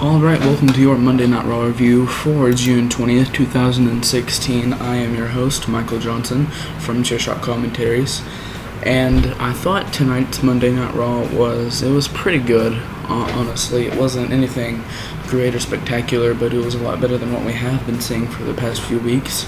Alright, welcome to your Monday Night Raw review for June 20th, 2016. I am your host, Michael Johnson from Chairshot Commentaries. And I thought tonight's Monday Night Raw was pretty good, honestly. It wasn't anything great or spectacular, but it was a lot better than what we have been seeing for the past few weeks.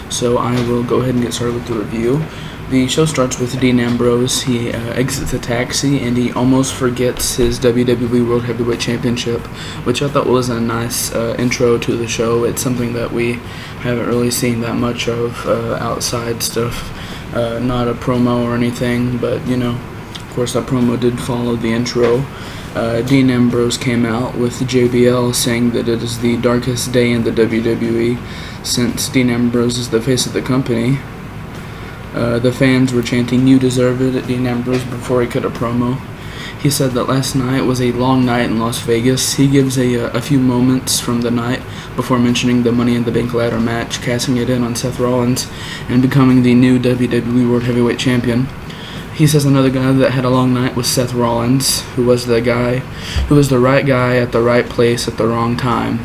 So I will go ahead and get started with the review. The show starts with Dean Ambrose. He exits a taxi and he almost forgets his WWE World Heavyweight Championship, which I thought was a nice intro to the show. It's something that we haven't really seen that much of outside stuff. Not a promo or anything, but of course that promo did follow the intro. Dean Ambrose came out with JBL saying that it is the darkest day in the WWE since Dean Ambrose is the face of the company. The fans were chanting, "You deserve it," at Dean Ambrose before he cut a promo. He said that last night was a long night in Las Vegas. He gives a few moments from the night before mentioning the Money in the Bank ladder match, casting it in on Seth Rollins, and becoming the new WWE World Heavyweight Champion. He says another guy that had a long night was Seth Rollins, who was the right guy at the right place at the wrong time.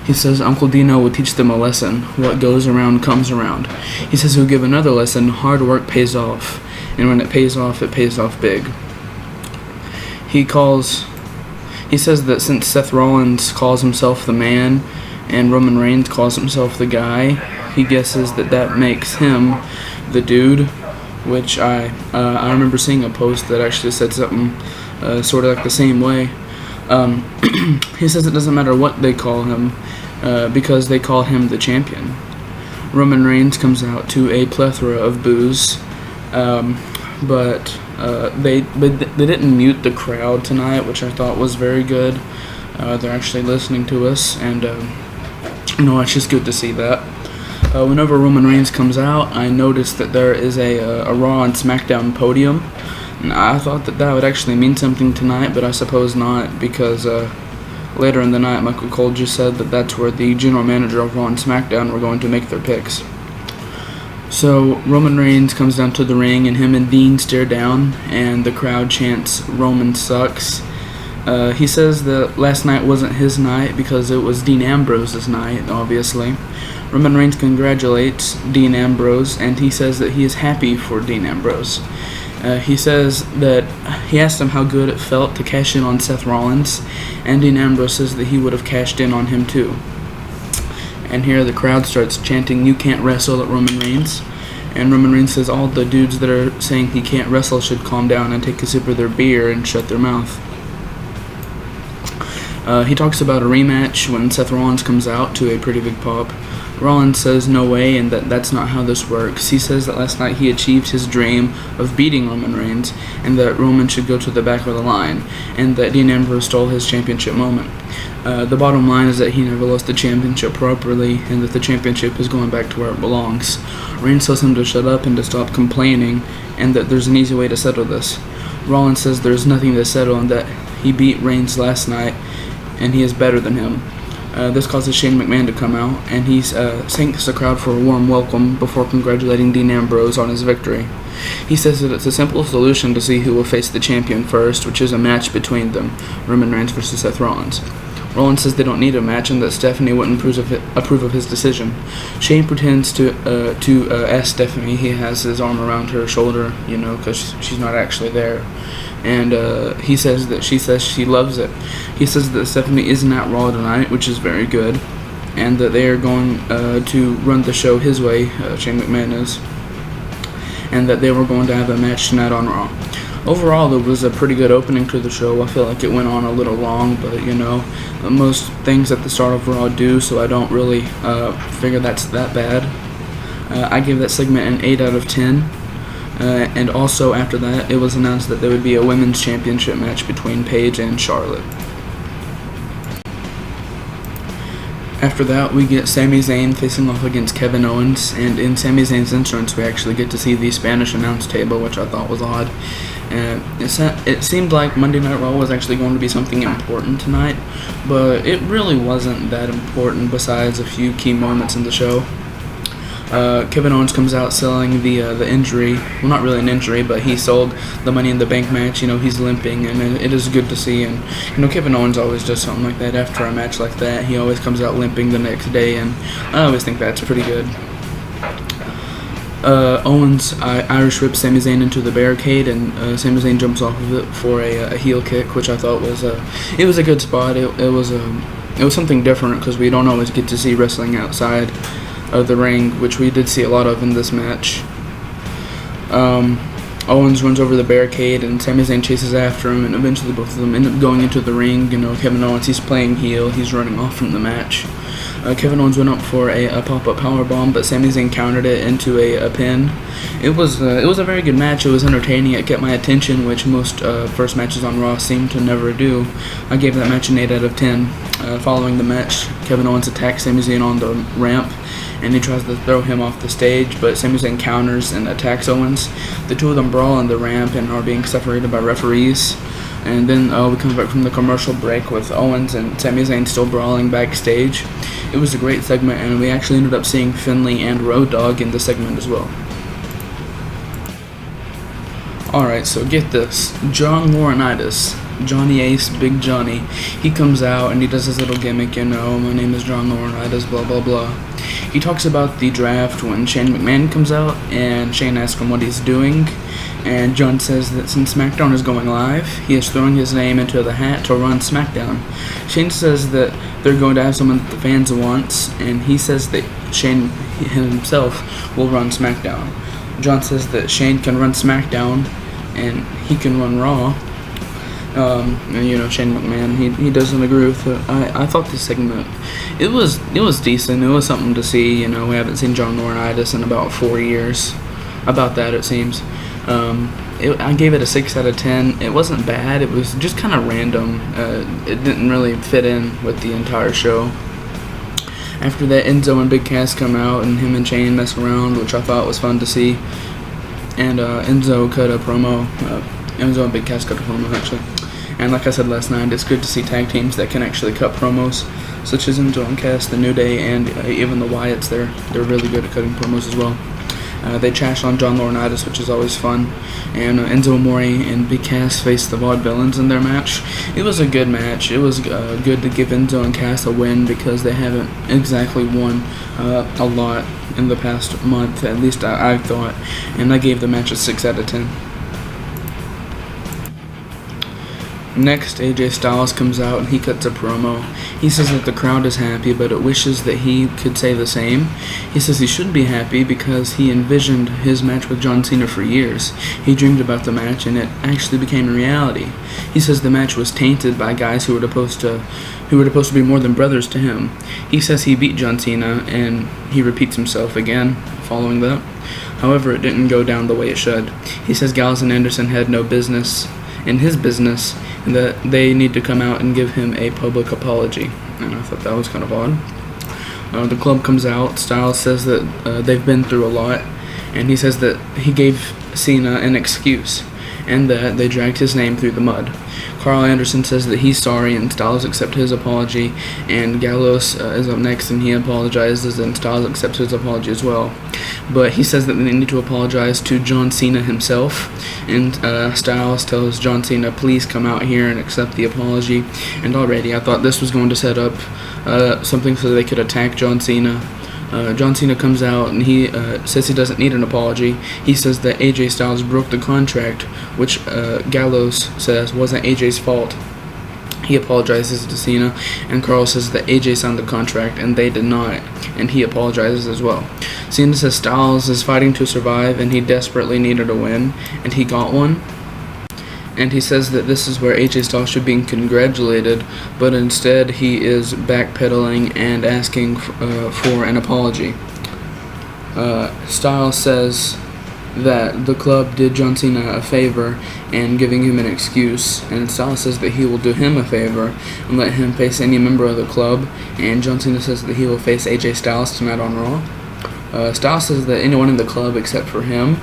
He says Uncle Dino will teach them a lesson. What goes around comes around. He says he'll give another lesson. Hard work pays off. And when it pays off big. He says that since Seth Rollins calls himself the man and Roman Reigns calls himself the guy, he guesses that makes him the dude, which I remember seeing a post that actually said something sort of like the same way. He says it doesn't matter what they call him because they call him the champion. Roman Reigns comes out to a plethora of boos, but they didn't mute the crowd tonight, which I thought was very good. They're actually listening to us, and it's just good to see that. Whenever Roman Reigns comes out, I noticed that there is a Raw and SmackDown podium. And I thought that would actually mean something tonight, but I suppose not, because later in the night, Michael Cole just said that that's where the general manager of Raw and SmackDown were going to make their picks. So Roman Reigns comes down to the ring, and him and Dean stare down, and the crowd chants, "Roman sucks." He says that last night wasn't his night because it was Dean Ambrose's night, obviously. Roman Reigns congratulates Dean Ambrose, and he says that he is happy for Dean Ambrose. He says that he asked him how good it felt to cash in on Seth Rollins, and Dean Ambrose says that he would have cashed in on him too. And here the crowd starts chanting, "You can't wrestle," at Roman Reigns. And Roman Reigns says all the dudes that are saying he can't wrestle should calm down and take a sip of their beer and shut their mouth. He talks about a rematch when Seth Rollins comes out to a pretty big pop. Rollins says no way, and that's not how this works. He says that last night he achieved his dream of beating Roman Reigns, and that Roman should go to the back of the line, and that Dean Ambrose stole his championship moment. The bottom line is that he never lost the championship properly, and that the championship is going back to where it belongs. Reigns tells him to shut up and to stop complaining, and that there's an easy way to settle this. Rollins says there's nothing to settle, and that he beat Reigns last night, and he is better than him. This causes Shane McMahon to come out, and he thanks the crowd for a warm welcome before congratulating Dean Ambrose on his victory. He says that it's a simple solution to see who will face the champion first, which is a match between them, Roman Reigns versus Seth Rollins. Rollins says they don't need a match and that Stephanie wouldn't approve of his decision. Shane pretends to ask Stephanie. He has his arm around her shoulder, because she's not actually there. And he says that she says she loves it. He says that Stephanie isn't at Raw tonight, which is very good, and that they are going to run the show his way, Shane McMahon is, and that they were going to have a match tonight on Raw. Overall, it was a pretty good opening to the show. I feel like it went on a little long, but most things at the start of Raw do, so I don't really figure that's that bad. I give that segment an 8 out of 10. And also after that, it was announced that there would be a women's championship match between Paige and Charlotte. After that, we get Sami Zayn facing off against Kevin Owens, and in Sami Zayn's entrance, we actually get to see the Spanish announce table, which I thought was odd. It seemed like Monday Night Raw was actually going to be something important tonight, but it really wasn't that important besides a few key moments in the show. Kevin Owens comes out selling the injury. Well, not really an injury, but he sold the Money in the Bank match. He's limping, and it is good to see. And Kevin Owens always does something like that after a match like that. He always comes out limping the next day, and I always think that's pretty good. Owens Irish whips Sami Zayn into the barricade, and Sami Zayn jumps off of it for a heel kick, which I thought was it was a good spot. It was something different because we don't always get to see wrestling outside of the ring, which we did see a lot of in this match. Owens runs over the barricade, and Sami Zayn chases after him, and eventually both of them end up going into the ring. Kevin Owens, he's playing heel, he's running off from the match. Kevin Owens went up for a pop-up powerbomb, but Sami Zayn countered it into a pin. It was a very good match. It was entertaining. It kept my attention, which most first matches on Raw seem to never do. I gave that match an 8 out of 10. Following the match, Kevin Owens attacks Sami Zayn on the ramp, and he tries to throw him off the stage, but Sami Zayn counters and attacks Owens. The two of them brawl on the ramp and are being separated by referees. And then we come back from the commercial break with Owens and Sami Zayn still brawling backstage. It was a great segment, and we actually ended up seeing Finlay and Road Dogg in the segment as well. Alright, so get this. John Laurinaitis, Johnny Ace, Big Johnny, he comes out and he does his little gimmick, my name is John Laurinaitis, blah blah blah. He talks about the draft when Shane McMahon comes out, and Shane asks him what he's doing, and John says that since SmackDown is going live, he is throwing his name into the hat to run SmackDown. Shane says that they're going to have someone that the fans want, and he says that Shane himself will run SmackDown. John says that Shane can run SmackDown, and he can run Raw. Shane McMahon, he doesn't agree with it. I thought this segment, it was decent. It was something to see. We haven't seen John Laurinaitis in about 4 years. About that, it seems. I gave it a 6 out of 10. It wasn't bad. It was just kind of random. It didn't really fit in with the entire show. After that, Enzo and Big Cass come out, and him and Shane mess around, which I thought was fun to see. And Enzo cut a promo. Enzo and Big Cass cut a promo, actually. And like I said last night, it's good to see tag teams that can actually cut promos, such as Enzo and Cass, the New Day, and even the Wyatts. They're really good at cutting promos as well. They trash on John Laurinaitis, which is always fun. And Enzo Amore and Big Cass faced the Vaudevillains in their match. It was a good match. It was good to give Enzo and Cass a win because they haven't exactly won a lot in the past month, at least I thought. And I gave the match a 6 out of 10. Next, AJ Styles comes out and he cuts a promo. He says that the crowd is happy, but it wishes that he could say the same. He says he should be happy because he envisioned his match with John Cena for years. He dreamed about the match and it actually became a reality. He says the match was tainted by guys who were supposed to be more than brothers to him. He says he beat John Cena, and he repeats himself again following that. However, it didn't go down the way it should. He says Gallows and Anderson had no business in his business, and that they need to come out and give him a public apology. And I thought that was kind of odd. The club comes out. Styles says that they've been through a lot, and he says that he gave Cena an excuse, and that they dragged his name through the mud. Carl Anderson says that he's sorry, and Styles accepts his apology, and Gallows is up next, and he apologizes, and Styles accepts his apology as well. But he says that they need to apologize to John Cena himself, and Styles tells John Cena, please come out here and accept the apology. And already I thought this was going to set up something so they could attack John Cena. John Cena comes out and he says he doesn't need an apology. He says that AJ Styles broke the contract, which Gallows says wasn't AJ's fault. He apologizes to Cena, and Carl says that AJ signed the contract and they did not, and he apologizes as well. Cena says Styles is fighting to survive and he desperately needed a win, and he got one. And he says that this is where AJ Styles should be congratulated, but instead he is backpedaling and asking for an apology. Styles says that the club did John Cena a favor and giving him an excuse, and Styles says that he will do him a favor and let him face any member of the club, and John Cena says that he will face AJ Styles tonight on Raw. Styles says that anyone in the club except for him,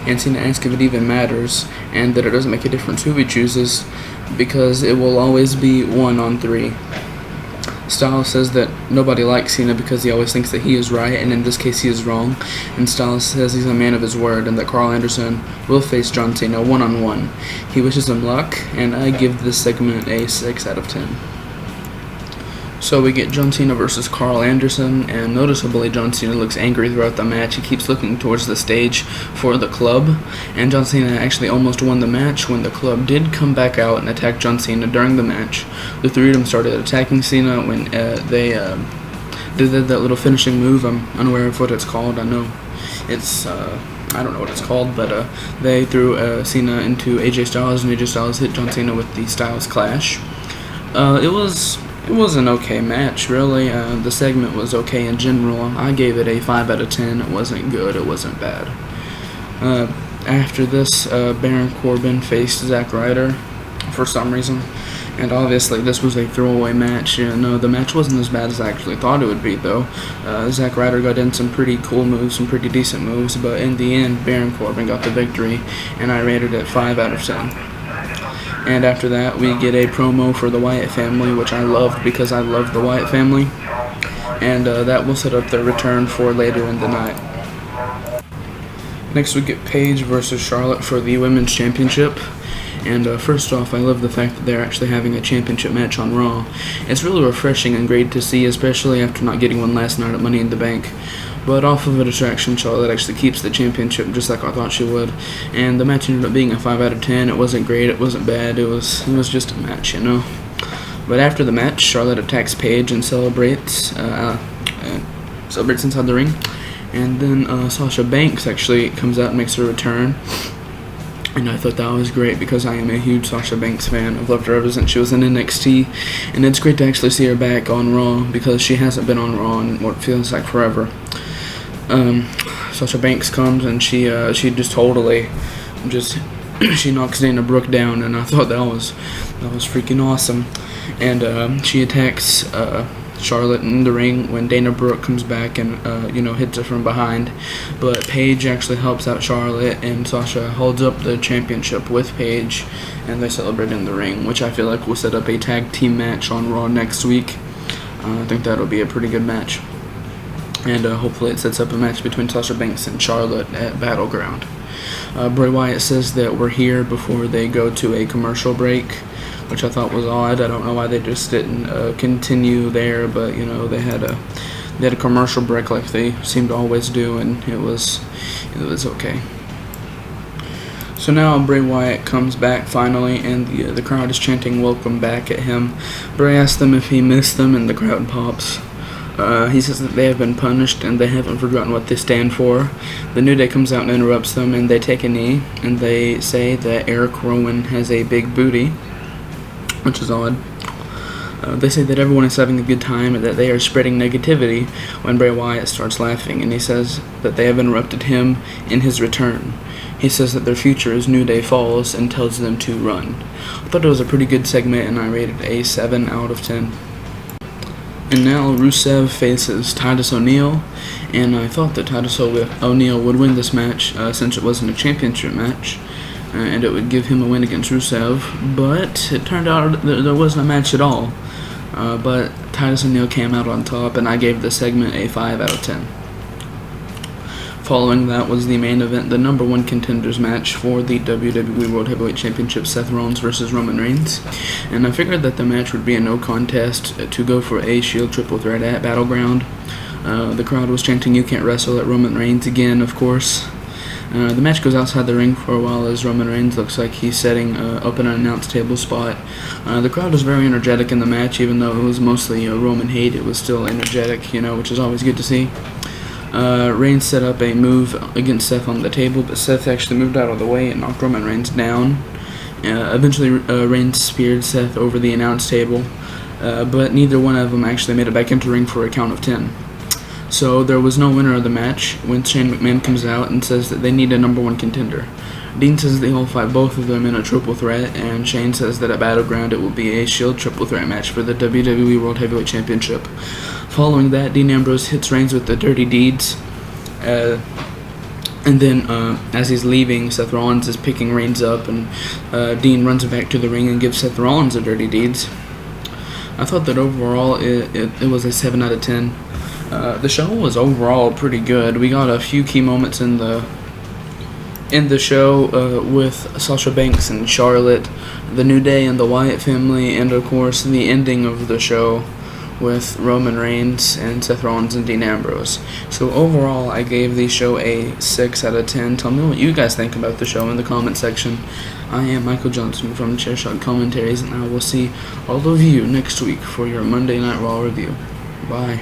and Cena asks if it even matters, and that it doesn't make a difference who he chooses because it will always be 1 on 3. Styles says that nobody likes Cena because he always thinks that he is right, and in this case he is wrong. And Styles says he's a man of his word and that Carl Anderson will face John Cena one-on-one. He wishes him luck, and I give this segment a 6 out of 10. So we get John Cena versus Carl Anderson, and noticeably John Cena looks angry throughout the match. He keeps looking towards the stage for the club, and John Cena actually almost won the match when the club did come back out and attack John Cena during the match. The three of them started attacking Cena when they did that little finishing move. I'm unaware of what it's called. I know it's I don't know what it's called, but they threw Cena into AJ Styles, and AJ Styles hit John Cena with the Styles Clash. It was an okay match, really. The segment was okay in general. I gave it a 5 out of 10. It wasn't good. It wasn't bad. After this, Baron Corbin faced Zack Ryder for some reason. And obviously, this was a throwaway match. The match wasn't as bad as I actually thought it would be, though. Zack Ryder got in some pretty cool moves, some pretty decent moves. But in the end, Baron Corbin got the victory, and I rated it 5 out of 10. And after that, we get a promo for the Wyatt family, which I loved because I love the Wyatt family. And that will set up their return for later in the night. Next, we get Paige versus Charlotte for the Women's Championship. And first off, I love the fact that they're actually having a championship match on Raw. It's really refreshing and great to see, especially after not getting one last night at Money in the Bank. But off of a distraction, Charlotte actually keeps the championship just like I thought she would. And the match ended up being a 5 out of 10. It wasn't great, it wasn't bad, it was just a match, But after the match, Charlotte attacks Paige and celebrates inside the ring. And then Sasha Banks actually comes out and makes her return. And I thought that was great because I am a huge Sasha Banks fan. I've loved her ever since she was in NXT. And it's great to actually see her back on Raw because she hasn't been on Raw in what feels like forever. Sasha Banks comes and she just totally she knocks Dana Brooke down, and I thought that was freaking awesome. And she attacks Charlotte in the ring when Dana Brooke comes back and hits her from behind. But Paige actually helps out Charlotte, and Sasha holds up the championship with Paige, and they celebrate in the ring, which I feel like will set up a tag team match on Raw next week. I think that'll be a pretty good match. And hopefully it sets up a match between Sasha Banks and Charlotte at Battleground. Bray Wyatt says that we're here before they go to a commercial break, which I thought was odd. I don't know why they just didn't continue there, but they had a commercial break like they seem to always do, and it was okay. So now Bray Wyatt comes back finally, and the crowd is chanting "Welcome back" at him. Bray asks them if he missed them, and the crowd pops. He says that they have been punished and they haven't forgotten what they stand for. The New Day comes out and interrupts them, and they take a knee, and they say that Eric Rowan has a big booty, which is odd. They say that everyone is having a good time and that they are spreading negativity when Bray Wyatt starts laughing, and he says that they have interrupted him in his return. He says that their future is New Day Falls and tells them to run. I thought it was a pretty good segment, and I rated it a 7 out of 10. And now Rusev faces Titus O'Neil, and I thought that Titus O'Neil would win this match since it wasn't a championship match, and it would give him a win against Rusev, but it turned out that there wasn't a match at all. But Titus O'Neil came out on top, and I gave the segment a 5 out of 10. Following that was the main event, the number one contenders match for the WWE World Heavyweight Championship, Seth Rollins versus Roman Reigns. And I figured that the match would be a no contest to go for a Shield triple threat at Battleground. The crowd was chanting "You can't wrestle" at Roman Reigns again, of course. The match goes outside the ring for a while as Roman Reigns looks like he's setting up an announce table spot. The crowd was very energetic in the match, even though it was mostly Roman hate. It was still energetic, which is always good to see. Reigns set up a move against Seth on the table, but Seth actually moved out of the way and knocked Roman Reigns down. Eventually, Reigns speared Seth over the announce table, but neither one of them actually made it back into the ring for a count of 10. So there was no winner of the match when Shane McMahon comes out and says that they need a number one contender. Dean says they will fight both of them in a triple threat, and Shane says that at Battleground it will be a Shield triple threat match for the WWE World Heavyweight Championship. Following that, Dean Ambrose hits Reigns with the Dirty Deeds, and then as he's leaving, Seth Rollins is picking Reigns up, and Dean runs back to the ring and gives Seth Rollins the Dirty Deeds. I thought that overall it was a 7 out of 10. The show was overall pretty good. We got a few key moments in the show with Sasha Banks and Charlotte, the New Day and the Wyatt family, and of course the ending of the show with Roman Reigns and Seth Rollins and Dean Ambrose. So overall, I gave the show a 6 out of 10. Tell me what you guys think about the show in the comment section. I am Michael Johnson from Chairshot Commentaries, and I will see all of you next week for your Monday Night Raw review. Bye.